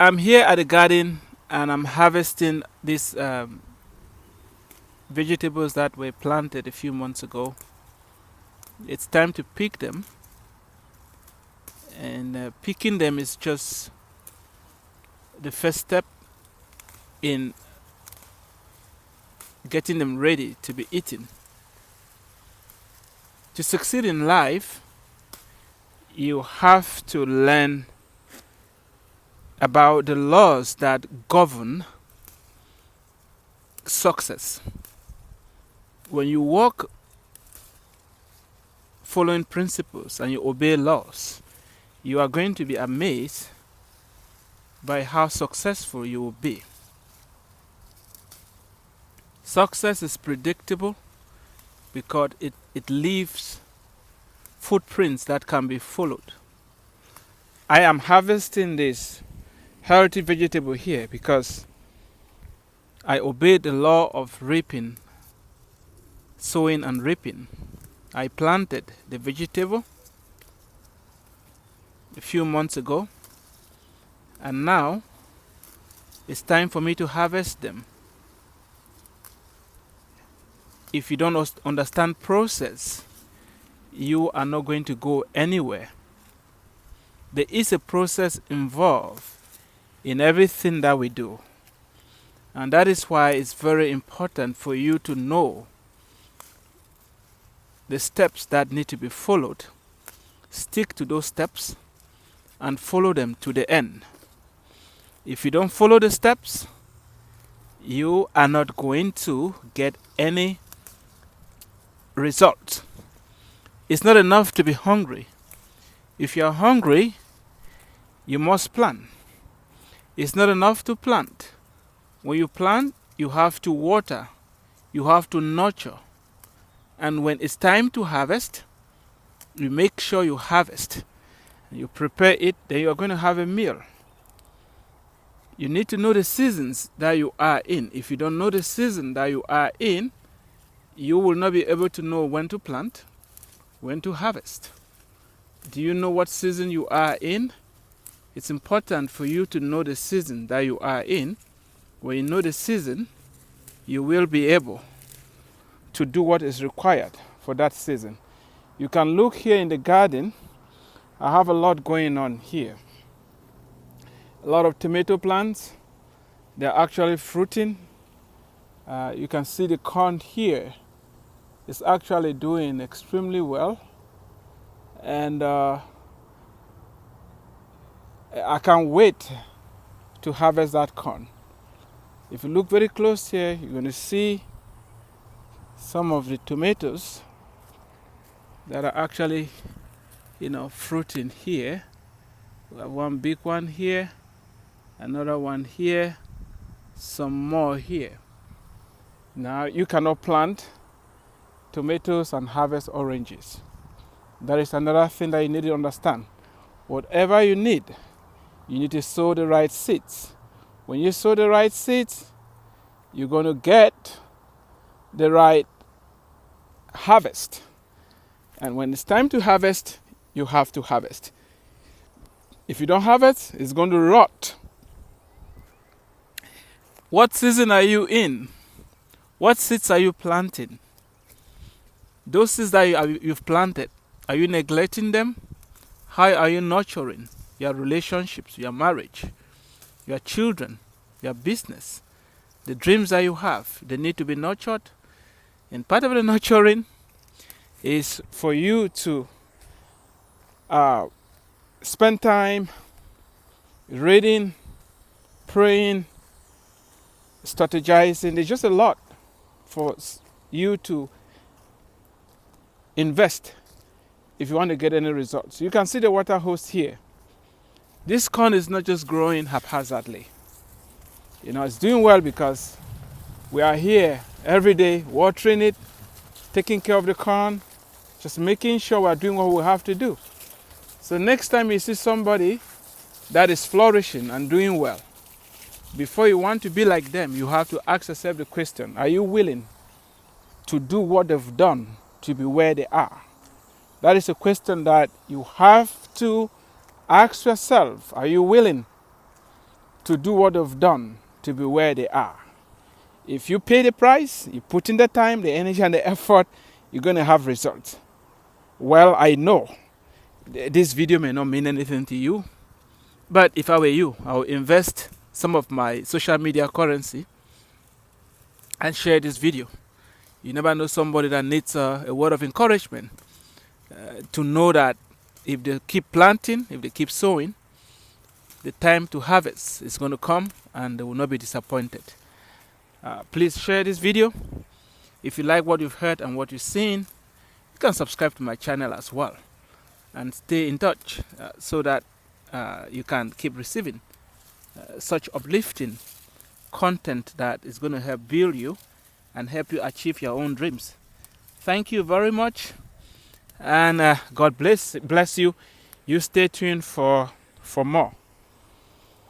I'm here at the garden and I'm harvesting these vegetables that were planted a few months ago. It's time to pick them, and picking them is just the first step in getting them ready to be eaten. To succeed in life, you have to learn about the laws that govern success. When you walk following principles and you obey laws, you are going to be amazed by how successful you will be. Success is predictable because it leaves footprints that can be followed. I am harvesting this healthy vegetable here because I obeyed the law of reaping, sowing and reaping. I planted the vegetable a few months ago, and now it's time for me to harvest them. If you don't understand process, you are not going to go anywhere. There is a process involved in everything that we do. And that is why it's very important for you to know the steps that need to be followed. Stick to those steps and follow them to the end. If you don't follow the steps, you are not going to get any result. It's not enough to be hungry. If you are hungry, you must plant. It's not enough to plant. When you plant, you have to water, you have to nurture. And when it's time to harvest, you make sure you harvest. You prepare it, then you are going to have a meal. You need to know the seasons that you are in. If you don't know the season that you are in, you will not be able to know when to plant, when to harvest. Do you know what season you are in? It's important for you to know the season that you are in. When you know the season, you will be able to do what is required for that season. You can look here in the garden. I have a lot going on here. A lot of tomato plants. They're actually fruiting. You can see the corn here. It's actually doing extremely well. And I can't wait to harvest that corn. If you look very close here, you're going to see some of the tomatoes that are actually, fruiting here. We have one big one here, another one here, some more here. Now, you cannot plant tomatoes and harvest oranges. That is another thing that you need to understand. Whatever you need to sow the right seeds. When you sow the right seeds, you're going to get the right harvest. And when it's time to harvest, you have to harvest. If you don't harvest, it's going to rot. What season are you in? What seeds are you planting? Those seeds that you've planted, are you neglecting them? How are you nurturing your relationships, your marriage, your children, your business? The dreams that you have, they need to be nurtured. And part of the nurturing is for you to spend time reading, praying, strategizing. There's just a lot for you to invest if you want to get any results. You can see the water hose here. This corn is not just growing haphazardly. It's doing well because we are here every day watering it, taking care of the corn, just making sure we're doing what we have to do. So next time you see somebody that is flourishing and doing well, before you want to be like them, you have to ask yourself the question, are you willing to do what they've done to be where they are? That is a question that you have to ask yourself. Are you willing to do what they've done to be where they are. If you pay the price, you put in the time, the energy, and the effort, you're going to have results. Well, I know this video may not mean anything to you, but if I were you, I would invest some of my social media currency and share this video. You never know somebody that needs a word of encouragement to know that if they keep planting, if they keep sowing, the time to harvest is going to come and they will not be disappointed. Please share this video. If you like what you've heard and what you've seen, you can subscribe to my channel as well and stay in touch so that you can keep receiving such uplifting content that is going to help build you and help you achieve your own dreams. Thank you very much, and God bless you. You stay tuned for more.